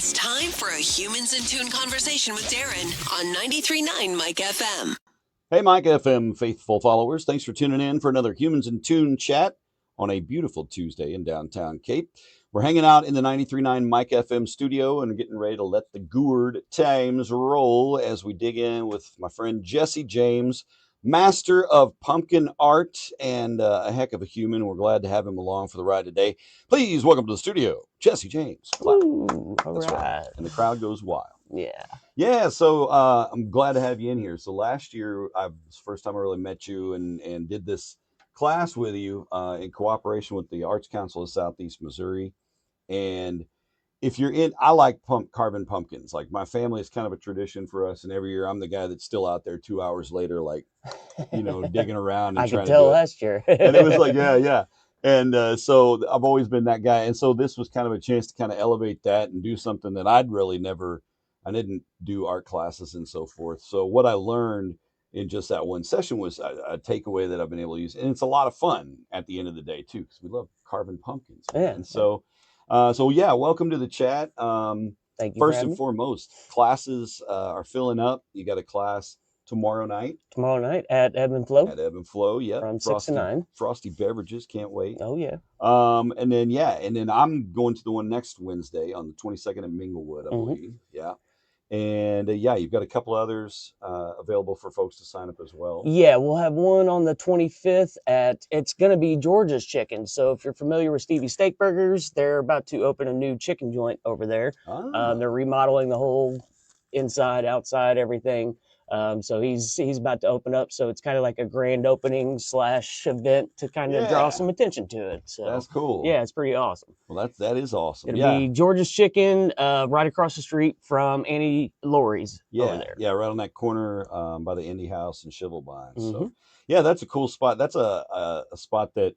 It's time for a Humans in Tune conversation with Darren on 93.9 Mike FM. Hey, Mike FM faithful followers. Thanks for tuning in for another Humans in Tune chat on a beautiful Tuesday in downtown Cape. We're hanging out in the 93.9 Mike FM studio and getting ready to let the gourd times roll as we dig in with my friend Jesse James, master of pumpkin art and a heck of a human. We're glad to have him along for the ride today. Please welcome to the studio, Jesse James. Ooh, all That's right. And the crowd goes wild. Yeah. So I'm glad to have you in here. So last year, was the first time I really met you and did this class with you in cooperation with the Arts Council of Southeast Missouri. And if you're in, I like carving pumpkins. Like my family is kind of a tradition for us. And every year I'm the guy that's still out there 2 hours later, like, digging around and I trying could to tell do it. last year. And it was like, yeah. And so I've always been that guy. And so this was kind of a chance to kind of elevate that and do something that I didn't do art classes and so forth. So what I learned in just that one session was a takeaway that I've been able to use. And it's a lot of fun at the end of the day too, because we love carving pumpkins. Yeah. And so welcome to the chat. Thank you. First and foremost, classes are filling up. You got a class tomorrow night at Ebb and Flow. At Ebb and Flow, yeah. From 6 to 9. Frosty beverages, can't wait. Oh, yeah. And then I'm going to the one next Wednesday on the 22nd in Minglewood, I believe. Yeah. And you've got a couple others available for folks to sign up as well. Yeah, we'll have one on the 25th it's going to be George's Chicken. So if you're familiar with Stevie's Steak Burgers, they're about to open a new chicken joint over there. They're remodeling the whole inside, outside, everything. So he's about to open up. So it's kind of like a grand opening / event to kind of draw some attention to it. So that's cool. Yeah, it's pretty awesome. Well, that is awesome. It'll be George's Chicken, right across the street from Annie Laurie's over there. Yeah, right on that corner by the Indie House and Shivelbein. So yeah, that's a cool spot. That's a spot that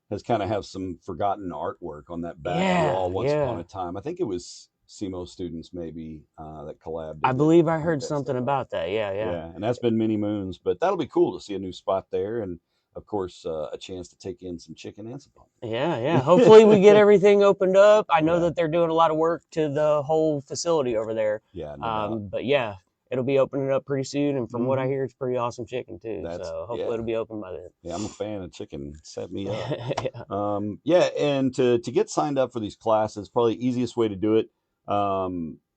has kind of have some forgotten artwork on that back wall once upon a time. I think it was SEMO students maybe that collabed. I believe I heard something about that. Yeah. And that's been many moons, but that'll be cool to see a new spot there, and of course a chance to take in some chicken and some pumpkin. Yeah. Hopefully we get everything opened up. I know that they're doing a lot of work to the whole facility over there. Yeah. But yeah, it'll be opening up pretty soon, and from what I hear, it's pretty awesome chicken too. So hopefully it'll be open by then. Yeah, I'm a fan of chicken. Set me up. And to get signed up for these classes, probably the easiest way to do it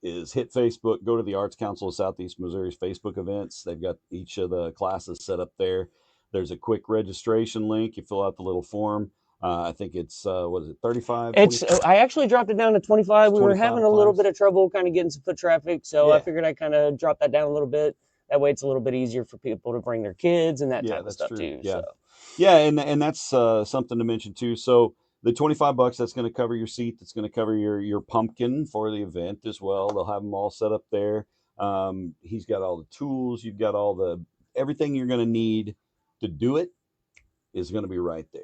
is hit Facebook, go to the Arts Council of Southeast Missouri's Facebook events. They've got each of the classes set up there. There's a quick registration link. You fill out the little form. I think it's, 35? I actually dropped it down to 25. We were having a little bit of trouble kind of getting some foot traffic. So I figured I'd kind of drop that down a little bit. That way it's a little bit easier for people to bring their kids and that type of stuff too. Yeah. So. Yeah. And that's something to mention too. So the $25, that's going to cover your seat. That's going to cover your pumpkin for the event as well. They'll have them all set up there. He's got all the tools. You've got everything you're going to need to do it is going to be right there.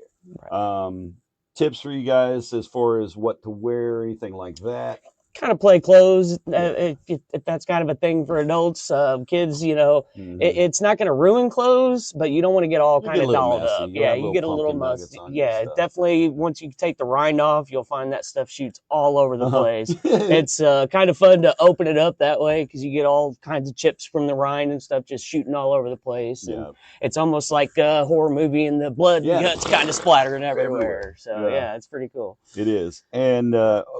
Right. Tips for you guys as far as what to wear, anything like that. Kind of play clothes if that's kind of a thing for adults. Kids, it's not going to ruin clothes, but you don't want to get all kind of dolled up. Yeah, you get a little musty. Yeah, definitely. Once you take the rind off, you'll find that stuff shoots all over the place. It's kind of fun to open it up that way because you get all kinds of chips from the rind and stuff just shooting all over the place. And it's almost like a horror movie, and the blood and guts kind of splattering everywhere. So it's pretty cool. It is. And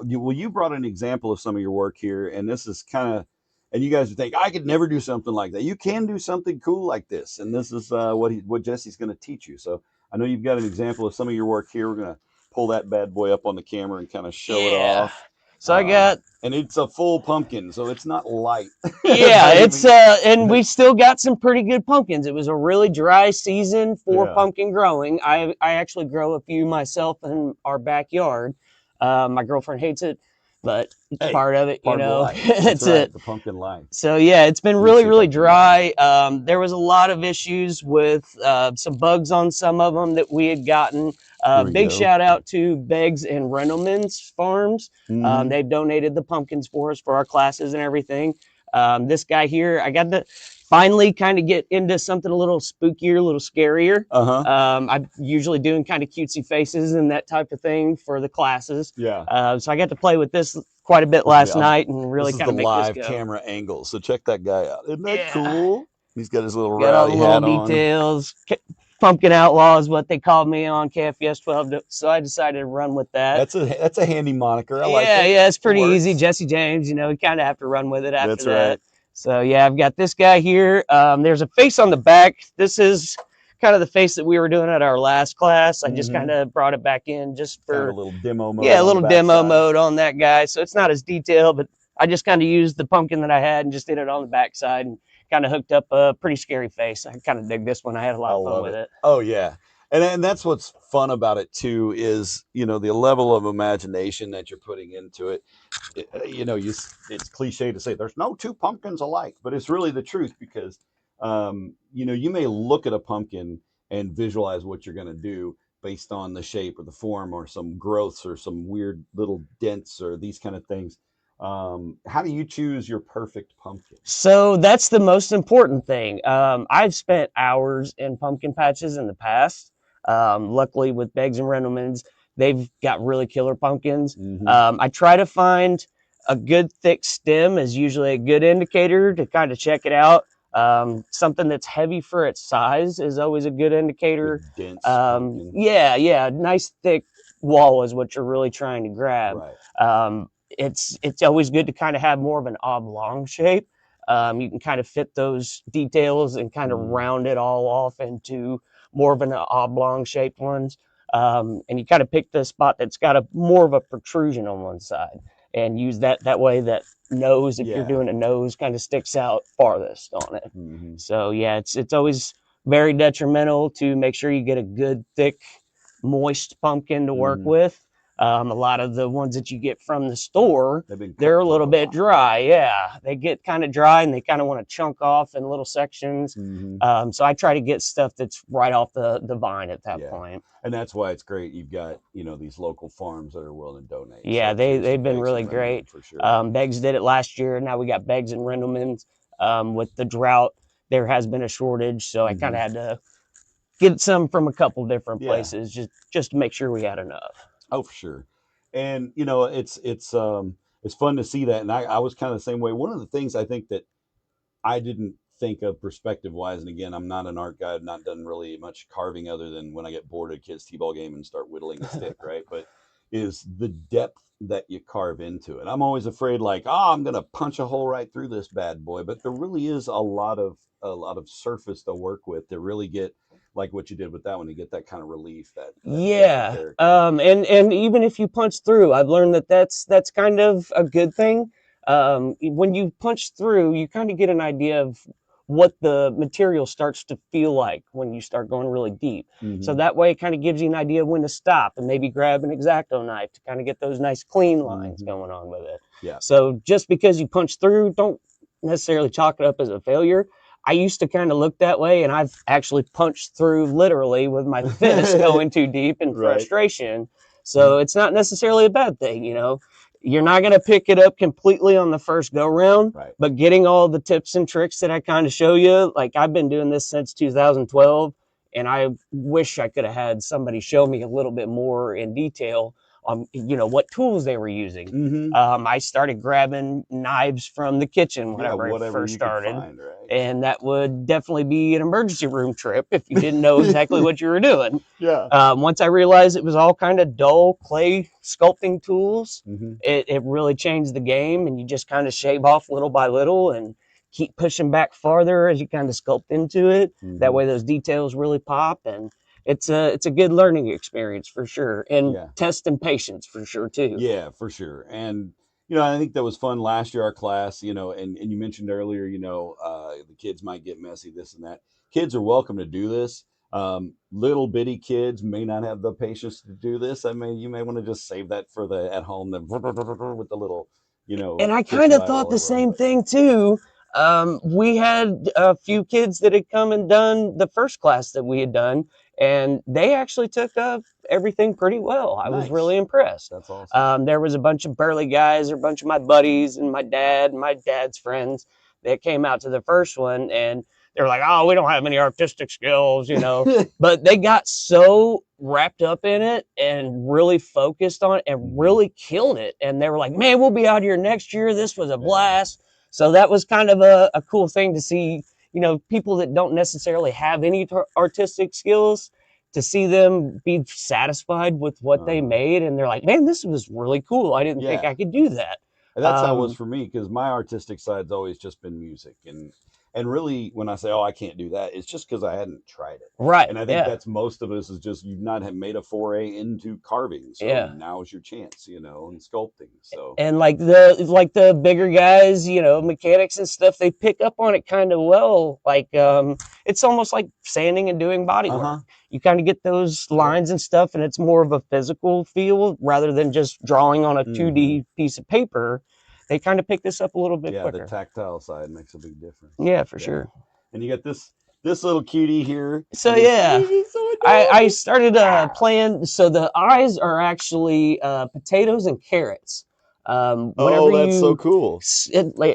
you brought an example of some of your work here, and this is and you guys would think I could never do something like that. You can do something cool like this, and this is what Jesse's going to teach you. So I know you've got an example of some of your work here. We're going to pull that bad boy up on the camera and kind of show it off. So I got, and it's a full pumpkin, so it's not light. It's and we still got some pretty good pumpkins. It was a really dry season for pumpkin growing. I actually grow a few myself in our backyard. My girlfriend hates it, but it's part of it, That's it. The pumpkin life. So it's been really, really dry. There was a lot of issues with some bugs on some of them that we had gotten. Big shout out to Beggs and Rendelman's Farms. They've donated the pumpkins for us for our classes and everything. This guy here, I got finally kind of get into something a little spookier, a little scarier. Uh-huh. I'm usually doing kind of cutesy faces and that type of thing for the classes. Yeah. So I got to play with this quite a bit last night and really This is kind the of make this live go. camera angle. So check that guy out. Isn't that Yeah. cool? He's got his little Got all the rowdy little hat on. details. Pumpkin Outlaw is what they called me on KFS 12, so I decided to run with that. That's a handy moniker. I like it. Yeah, it's pretty Works. easy. Jesse James, you know, we kind of have to run with it after That's that. right. So yeah, I've got this guy here. There's a face on the back. This is kind of the face that we were doing at our last class. I just kind of brought it back in just for kind of a little demo mode. Yeah, a little demo mode on that guy. So it's not as detailed, but I just kind of used the pumpkin that I had and just did it on the backside and kind of hooked up a pretty scary face. I kind of dig this one. I had a lot of fun with it. Oh yeah. And that's what's fun about it too is, you know, the level of imagination that you're putting into it. You know, it's cliche to say there's no two pumpkins alike, but it's really the truth because, you know, you may look at a pumpkin and visualize what you're going to do based on the shape or the form or some growths or some weird little dents or these kind of things. How do you choose your perfect pumpkin? So that's the most important thing. I've spent hours in pumpkin patches in the past. Luckily with Beggs and Rendleman's, they've got really killer pumpkins. I try to find a good thick stem is usually a good indicator to kind of check it out. Something that's heavy for its size is always a good indicator. Dense yeah, nice thick wall is what you're really trying to grab. Right. It's always good to kind of have more of an oblong shape. You can kind of fit those details and kind of round it all off into more of an oblong shaped ones. And you kind of pick the spot that's got a more of a protrusion on one side and use that way that nose, if you're doing a nose, kind of sticks out farthest on it. So yeah, it's always very detrimental to make sure you get a good thick moist pumpkin to work with. A lot of the ones that you get from the store, they're a little bit dry. Yeah, they get kind of dry and they kind of want to chunk off in little sections. So I try to get stuff that's right off the vine at that point. And that's why it's great. You've got, you know, these local farms that are willing to donate. Yeah, they've been really great. For sure. Beggs did it last year. Now we got Beggs and Rendleman's. With the drought, there has been a shortage, so I kind of had to get some from a couple different places just to make sure we had enough. Oh, for sure. And you know, it's fun to see that. And I was kind of the same way. One of the things I think that I didn't think of perspective wise, and again, I'm not an art guy. I've not done really much carving other than when I get bored at a kid's t-ball game and start whittling a stick, right? But is the depth that you carve into it. I'm always afraid like, I'm going to punch a hole right through this bad boy. But there really is a lot of surface to work with to really get like what you did with that one, to get that kind of relief. And even if you punch through, I've learned that's kind of a good thing. When you punch through, you kind of get an idea of what the material starts to feel like when you start going really deep. So that way it kind of gives you an idea of when to stop and maybe grab an X-Acto knife to kind of get those nice clean lines going on with it. Yeah. So just because you punch through, don't necessarily chalk it up as a failure. I used to kind of look that way, and I've actually punched through literally with my fist going too deep in frustration. So it's not necessarily a bad thing, you know. You're not going to pick it up completely on the first go round, but getting all the tips and tricks that I kind of show you, like I've been doing this since 2012, and I wish I could have had somebody show me a little bit more in detail on, you know, what tools they were using. I started grabbing knives from the kitchen whenever I first started. And that would definitely be an emergency room trip if you didn't know exactly what you were doing. Once I realized it was all kind of dull clay sculpting tools, it really changed the game, and you just kind of shave off little by little and keep pushing back farther as you kind of sculpt into it. That way those details really pop, and it's a good learning experience for sure, and testing patience for sure too. Yeah, for sure. And you know, I think that was fun last year, our class, you know, and you mentioned earlier, you know, the kids might get messy, this and that. Kids are welcome to do this. Little bitty kids may not have the patience to do this. I mean, you may want to just save that for the at home with the little, you know. And I kind of thought the same thing too. We had a few kids that had come and done the first class that we had done, and they actually took up everything pretty well. I was really impressed. That's awesome. There was a bunch of burly guys, or a bunch of my buddies and my dad's friends. that came out to the first one, and they're like, oh, we don't have any artistic skills, you know. But they got so wrapped up in it and really focused on it and really killed it. And they were like, man, we'll be out here next year. This was a blast. So that was kind of a cool thing to see, you know, people that don't necessarily have any artistic skills, to see them be satisfied with what they made. And they're like, man, this was really cool. I didn't think I could do that. And that's how it was for me, because my artistic side's always just been music. And really, when I say, oh, I can't do that, it's just because I hadn't tried it. Right. And I think that's most of us, is just you've not have made a foray into carving. So now is your chance, you know, and sculpting. So and like the bigger guys, you know, mechanics and stuff, they pick up on it kind of well. Like it's almost like sanding and doing body work. You kind of get those lines and stuff, and it's more of a physical feel rather than just drawing on a 2D piece of paper. They kind of pick this up a little bit quicker. The tactile side makes a big difference. Yeah, for sure. And you got this little cutie here. So I started playing. So the eyes are actually potatoes and carrots. That's so cool.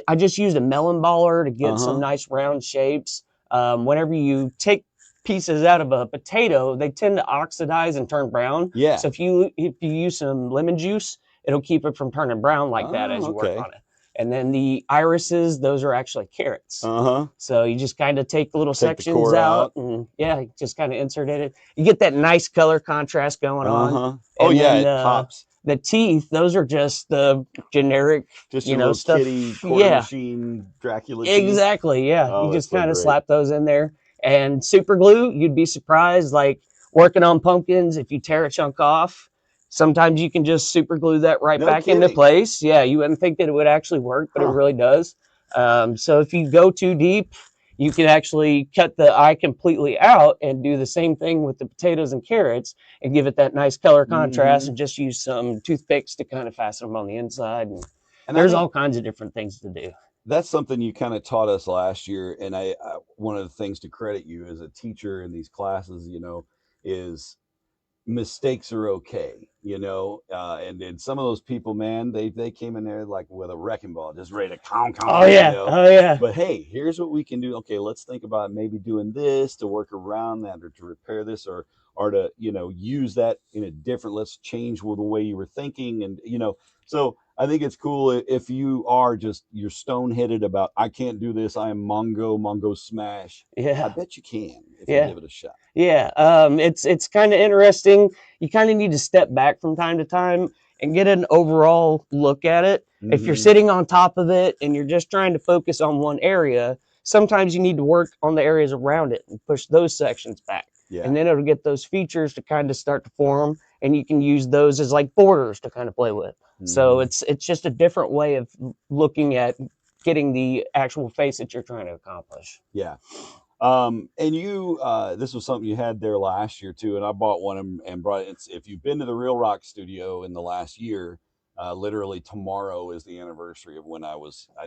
I just used a melon baller to get some nice round shapes. Whenever you take pieces out of a potato, they tend to oxidize and turn brown. Yeah. So if you use some lemon juice, it'll keep it from turning brown like that as you work on it. And then the irises, those are actually carrots. So you just kind of take little sections out and just kind of insert it. You get that nice color contrast going on. It pops. The teeth, those are just the generic, just you know, stuff. Kitty, machine, Dracula teeth. Exactly, you just kind of slap those in there. And super glue, you'd be surprised, like working on pumpkins, if you tear a chunk off, sometimes you can just super glue that back into place. Yeah, you wouldn't think that it would actually work, but it really does. So if you go too deep, you can actually cut the eye completely out and do the same thing with the potatoes and carrots and give it that nice color contrast, and just use some toothpicks to kind of fasten them on the inside. And there's all kinds of different things to do. That's something you kind of taught us last year. And I one of the things to credit you as a teacher in these classes, you know, is mistakes are okay, you know, and some of those people, man, they came in there like with a wrecking ball, just ready to count. Oh yeah, you know? But hey, here's what we can do. Okay, let's think about maybe doing this to work around that, or to repair this, or to, you know, use that in a different. Let's change the way you were thinking, and you know. So I think it's cool if you are you're stone-headed about, I can't do this, I am Mongo smash. Yeah. I bet you can if you give it a shot. Yeah. It's kind of interesting. You kind of need to step back from time to time and get an overall look at it. If you're sitting on top of it and you're just trying to focus on one area, sometimes you need to work on the areas around it and push those sections back. Yeah. And then it'll get those features to kind of start to form, and you can use those as like borders to kind of play with. So it's just a different way of looking at getting the actual face that you're trying to accomplish. Yeah. And you, this was something you had there last year too, and I bought one and brought it. If you've been to the Real Rock studio in the last year, literally tomorrow is the anniversary of when I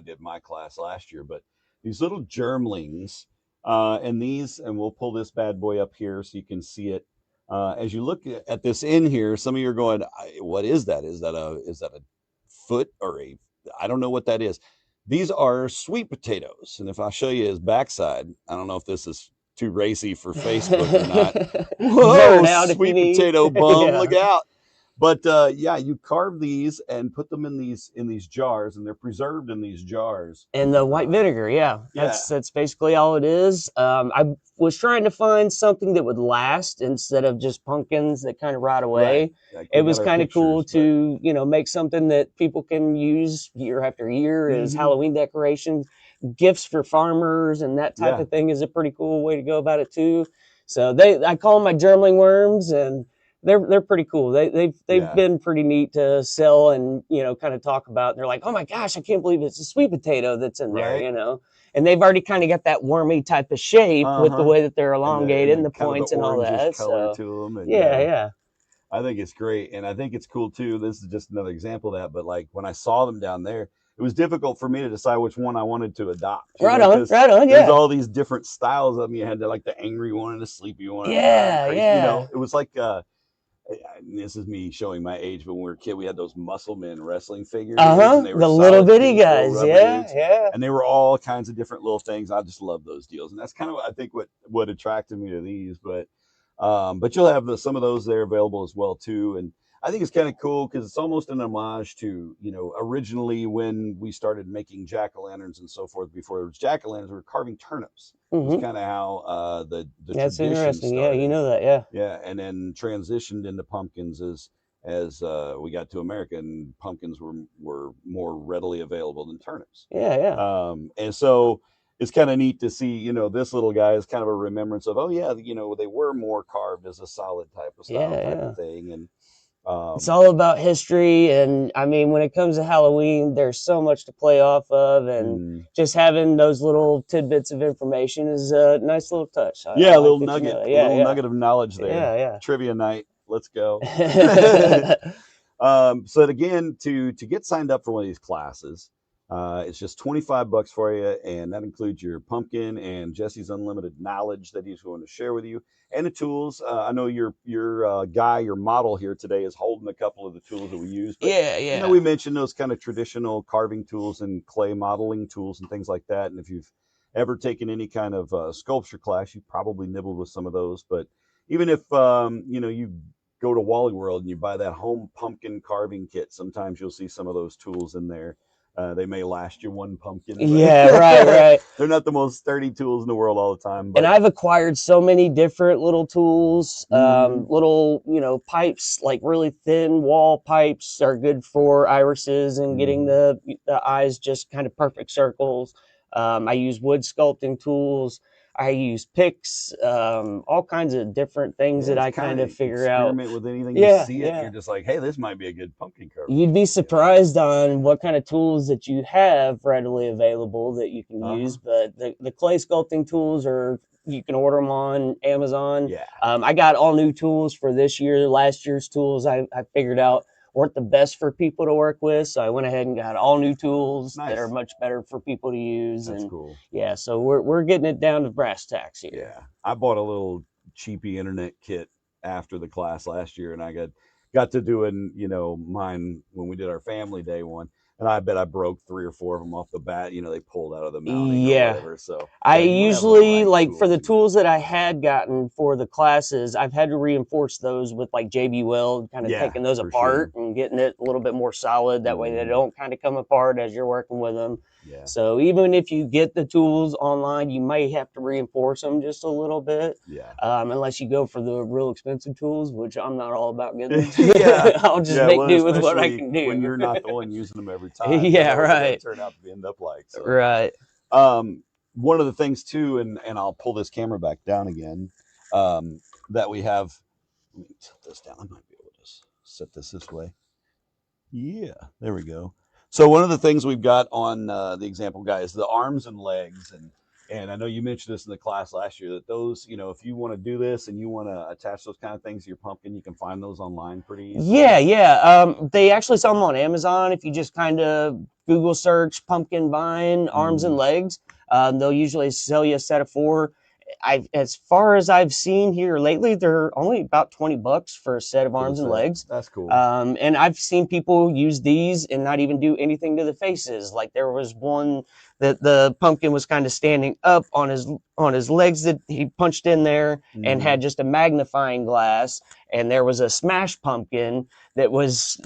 did my class last year. But these little germlings, and we'll pull this bad boy up here so you can see it. As you look at this in here, some of you are going, what is that? Is that a foot or I don't know what that is. These are sweet potatoes. And if I show you his backside, I don't know if this is too racy for Facebook or not. Whoa, sweet potato bum, look out. But you carve these and put them in these jars, and they're preserved in these jars. And the white vinegar, that's basically all it is. I was trying to find something that would last instead of just pumpkins that kind of rot away. Right. Like it was kind of cool to, you know, make something that people can use year after year as Halloween decorations, gifts for farmers, and that type of thing is a pretty cool way to go about it too. So I call them my germling worms, and they're pretty cool. They've been pretty neat to sell and, you know, kind of talk about. And they're like, oh my gosh, I can't believe it's a sweet potato that's in there, you know. And they've already kind of got that wormy type of shape with the way that they're elongated and the points and all that. Color to them. And, yeah. I think it's great, and I think it's cool too. This is just another example of that. But like when I saw them down there, it was difficult for me to decide which one I wanted to adopt. Right on. There's all these different styles of them. You had the angry one and the sleepy one. Yeah. You know, it was like this is me showing my age, but when we were a kid, we had those Muscle Men wrestling figures, and they were The little solid bitty pink little guys. rubber Yeah, dudes, yeah. and they were all kinds of different little things. I just love those deals, and that's kind of I think what attracted me to these. But you'll have some of those there available as well too, and I think it's kind of cool because it's almost an homage to, originally when we started making jack-o'-lanterns and so forth. Before there was jack-o'-lanterns, we were carving turnips. Mm-hmm. It's kind of how the That's tradition interesting. started. Yeah, you know that. Yeah. Yeah, and then transitioned into pumpkins as we got to America, and pumpkins were more readily available than turnips. Yeah, yeah. And so it's kind of neat to see, this little guy is kind of a remembrance of, oh yeah, they were more carved as a solid type of style type of thing, and it's all about history. And I mean, when it comes to Halloween, there's so much to play off of, and just having those little tidbits of information is a nice little touch. A little nugget, nugget of knowledge there. Yeah. Trivia night. Let's go. So again, to get signed up for one of these classes, it's just $25 for you, and that includes your pumpkin and Jesse's unlimited knowledge that he's going to share with you, and the tools. I know your model here today is holding a couple of the tools that we use. But, we mentioned those kind of traditional carving tools and clay modeling tools and things like that. And if you've ever taken any kind of sculpture class, you probably nibbled with some of those. But even if you go to Wally World and you buy that home pumpkin carving kit, sometimes you'll see some of those tools in there. They may last you one pumpkin. Yeah, right. They're not the most sturdy tools in the world all the time. But... And I've acquired so many different little tools, little, pipes, like really thin wall pipes are good for irises and getting the eyes just kind of perfect circles. I use wood sculpting tools. I use picks, all kinds of different things that I kind of figure out. Experiment with anything you see it. You're just like, hey, this might be a good pumpkin carver. You'd be surprised on what kind of tools that you have readily available that you can use. But the clay sculpting tools you can order them on Amazon. Yeah. I got all new tools for this year. Last year's tools I figured out weren't the best for people to work with, so I went ahead and got all new tools that are much better for people to use. That's cool. Yeah, so we're getting it down to brass tacks here. Yeah, I bought a little cheapy internet kit after the class last year, and I got to doing mine when we did our family day one. And I bet I broke 3 or 4 of them off the bat. They pulled out of the mounting or whatever. So I usually, for the tools that I had gotten for the classes, I've had to reinforce those with like JB Weld, kind of taking those apart and getting it a little bit more solid. That way they don't kind of come apart as you're working with them. Yeah. So even if you get the tools online, you may have to reinforce them just a little bit. Yeah. Unless you go for the real expensive tools, which I'm not all about getting. I'll just make do with what I can do. When you're not the one using them every time. Right. Turn out to end up like. So. Right. One of the things too, and I'll pull this camera back down again, that we have. Let me tilt this down. I might be able to just set this way. Yeah, there we go. So one of the things we've got on the example guy is the arms and legs, and I know you mentioned this in the class last year that those, if you want to do this and you want to attach those kind of things to your pumpkin, you can find those online pretty easily. Yeah. They actually sell them on Amazon. If you just kind of Google search pumpkin vine arms and legs, they'll usually sell you a set of 4. As far as I've seen here lately, they're only about $20 for a set of arms and legs. That's cool. And I've seen people use these and not even do anything to the faces. Like there was one that the pumpkin was kind of standing up on his legs that he punched in there and had just a magnifying glass. And there was a smashed pumpkin that was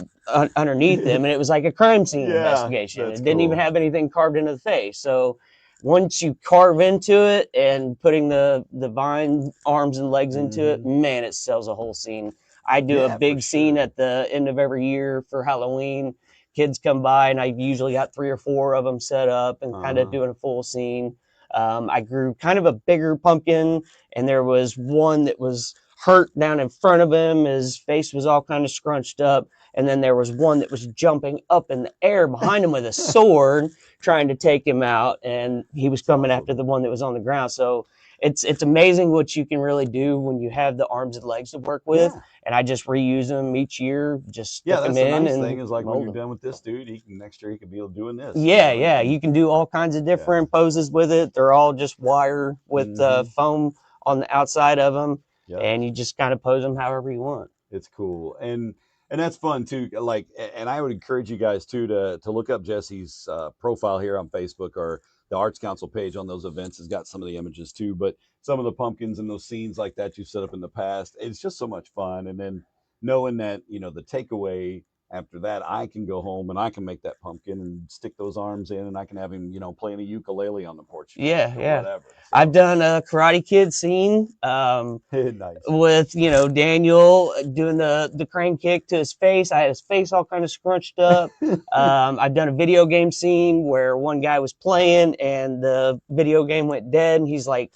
underneath him, and it was like a crime scene investigation. It didn't even have anything carved into the face. So once you carve into it and putting the vine arms and legs into it, man, it sells a whole scene. I do a big scene at the end of every year for Halloween. Kids come by, and I've usually got 3 or 4 of them set up and kind of doing a full scene. I grew kind of a bigger pumpkin, and there was one that was hurt down in front of him. His face was all kind of scrunched up. And then there was one that was jumping up in the air behind him with a sword, trying to take him out. And he was coming after the one that was on the ground. So it's amazing what you can really do when you have the arms and legs to work with. Yeah. And I just reuse them each year, just stick them in. Yeah, that's the nice thing is like when you're done with this dude, next year he could be doing this. Yeah. You can do all kinds of different poses with it. They're all just wire with foam on the outside of them. Yep. And you just kind of pose them however you want. It's cool. And that's fun too. Like, and I would encourage you guys too to look up Jesse's profile here on Facebook, or the Arts Council page on those events has got some of the images too. But some of the pumpkins and those scenes like that you've set up in the past, it's just so much fun. And then knowing that, you know, the takeaway after that, I can go home and I can make that pumpkin and stick those arms in, and I can have him, you know, playing a ukulele on the porch. Yeah, or yeah. Whatever. So. I've done a Karate Kid scene. Nice. With, you know, Daniel doing the crane kick to his face. I had his face all kind of scrunched up. I've done a video game scene where one guy was playing and the video game went dead, and he's like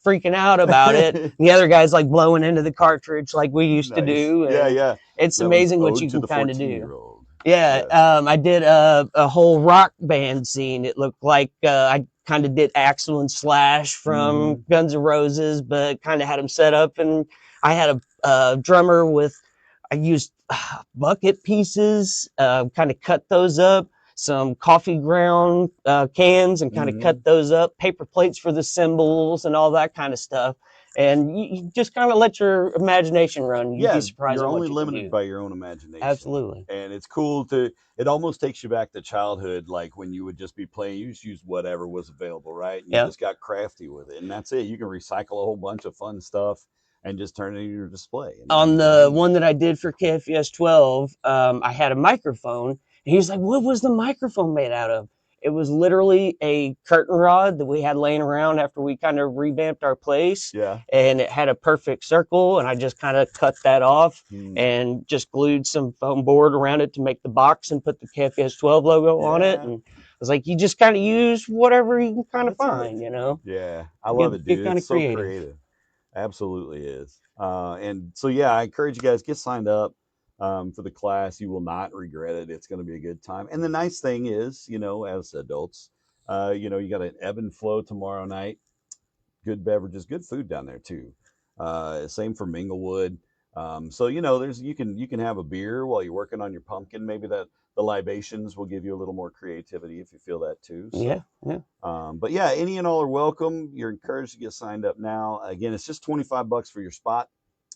freaking out about it. And the other guy's like blowing into the cartridge like we used to do. And yeah. It's that amazing what you can kind of do. Yeah, yes. I did a whole rock band scene. It looked like I kind of did Axl and Slash from Guns N' Roses, but kind of had them set up. And I had a drummer I used bucket pieces, kind of cut those up, some coffee ground cans, and kind of cut those up, paper plates for the cymbals and all that kind of stuff. And you just kind of let your imagination run. You'd be surprised. You're only limited by your own imagination. Absolutely. And it's cool it almost takes you back to childhood, like when you would just be playing, you just use whatever was available, right? And you just got crafty with it. And that's it. You can recycle a whole bunch of fun stuff and just turn it into your display. On the one that I did for KFES 12, I had a microphone. And he's like, what was the microphone made out of? It was literally a curtain rod that we had laying around after we kind of revamped our place. Yeah. And it had a perfect circle, and I just kind of cut that off and just glued some foam board around it to make the box and put the KFS 12 logo on it. And I was like, you just kind of use whatever you can kind of find, you know? Yeah. I love it, dude. It's so creative. Absolutely is. And so, yeah, I encourage you guys, get signed up. For the class. You will not regret it. It's going to be a good time. And the nice thing is, you know, as adults, you know, you got an ebb and flow tomorrow night. Good beverages, good food down there too. Same for Minglewood. So, you know, you can have a beer while you're working on your pumpkin. Maybe the libations will give you a little more creativity if you feel that too. So, yeah. But yeah, any and all are welcome. You're encouraged to get signed up now. Again, it's just $25 for your spot.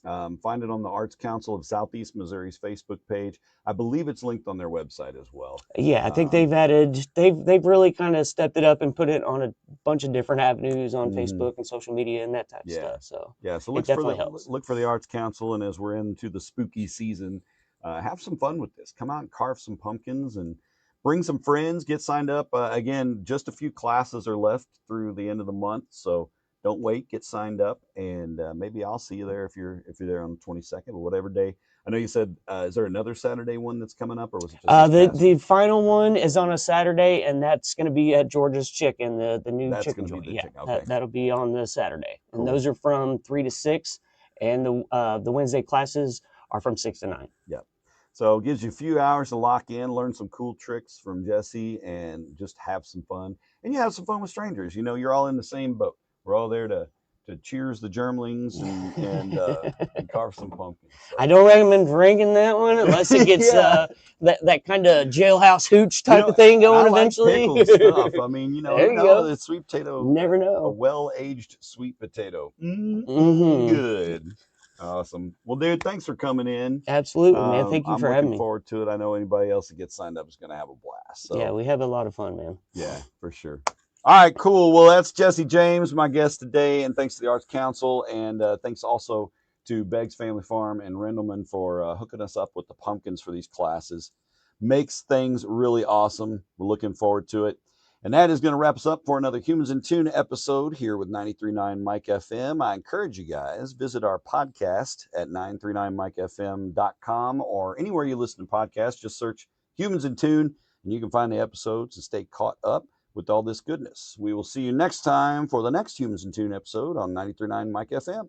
Find it on the Arts Council of Southeast Missouri's Facebook page. I believe it's linked on their website as well. Yeah, I think they've really kind of stepped it up and put it on a bunch of different avenues on Facebook and social media and that type of stuff. So so look for the Arts Council, and as we're into the spooky season, have some fun with this. Come out and carve some pumpkins and bring some friends. Get signed up. Again, just a few classes are left through the end of the month, so don't wait, get signed up, and maybe I'll see you there if you're there on the 22nd or whatever day. I know you said, is there another Saturday one that's coming up, or was it just the final one is on a Saturday, and that's going to be at George's Chicken, the new chicken joint. Yeah, okay. That'll be on the Saturday, and those are from 3 to 6, and the Wednesday classes are from 6 to 9. Yep. So it gives you a few hours to lock in, learn some cool tricks from Jesse, and just have some fun. And you have some fun with strangers. You know, you're all in the same boat. We're all there to cheers the germlings and carve some pumpkins. So. I don't recommend drinking that one unless it gets that kind of jailhouse hooch type of thing going eventually. Like stuff. I mean, you know the sweet potato. Never know. A well-aged sweet potato. Good. Awesome. Well, dude, thanks for coming in. Absolutely, man. Thank you for having me. I'm looking forward to it. I know anybody else that gets signed up is going to have a blast. So. Yeah, we have a lot of fun, man. Yeah, for sure. All right, cool. Well, that's Jesse James, my guest today, and thanks to the Arts Council, and thanks also to Beggs Family Farm and Rendleman for hooking us up with the pumpkins for these classes. Makes things really awesome. We're looking forward to it. And that is going to wrap us up for another Humans in Tune episode here with 93.9 Mike FM. I encourage you guys, visit our podcast at 939mikefm.com or anywhere you listen to podcasts. Just search Humans in Tune, and you can find the episodes and stay caught up with all this goodness. We will see you next time for the next Humans in Tune episode on 93.9 Mike FM.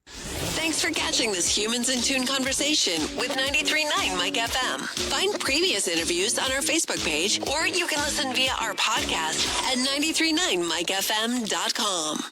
Thanks for catching this Humans in Tune conversation with 93.9 Mike FM. Find previous interviews on our Facebook page, or you can listen via our podcast at 939mikefm.com.